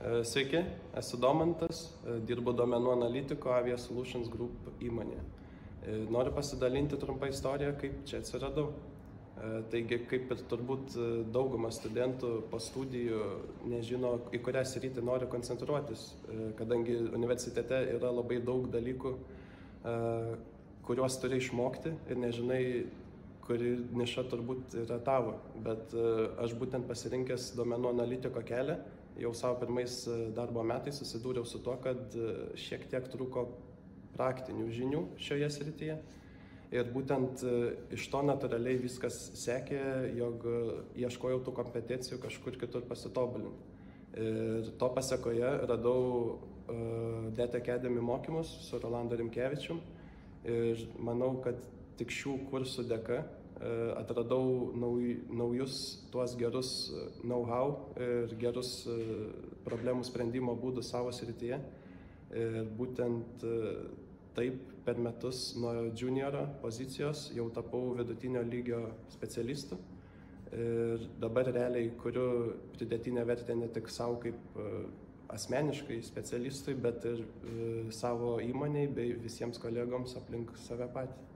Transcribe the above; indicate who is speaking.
Speaker 1: Sveiki, esu Domantas, dirbu duomenų analitiko Avia Solutions Group įmonėje. Noriu pasidalinti trumpą istoriją, kaip čia atsiradau. Taigi, kaip ir turbūt daugumas studentų po studijų nežino, į kurią sritį nori koncentruotis, kadangi universitete yra labai daug dalykų, kuriuos turi išmokti ir nežinai, kuri niša turbūt yra tavo. Bet aš būtent pasirinkęs duomenų analitiko kelią, jau savo pirmais darbo metais susidūriau su tuo, kad šiek tiek trūko praktinių žinių šioje srityje. Ir būtent iš to natūraliai viskas sekė, jog ieškojau tų kompetencijų kažkur kitur pasitobulinti. Ir to pasekoje radau DET Academy mokymus su Rolandu Rimkevičium. Ir manau, kad tik šių kursų dėka atradau naujus tuos gerus know-how ir gerus problemų sprendimo būdus savo srityje. Ir būtent taip per metus nuo junioro pozicijos jau tapau vidutinio lygio specialistu. Ir dabar realiai kuriu pridėtinę vertę ne tik savo kaip asmeniškai specialistui, bet ir savo įmonei bei visiems kolegoms aplink save patį.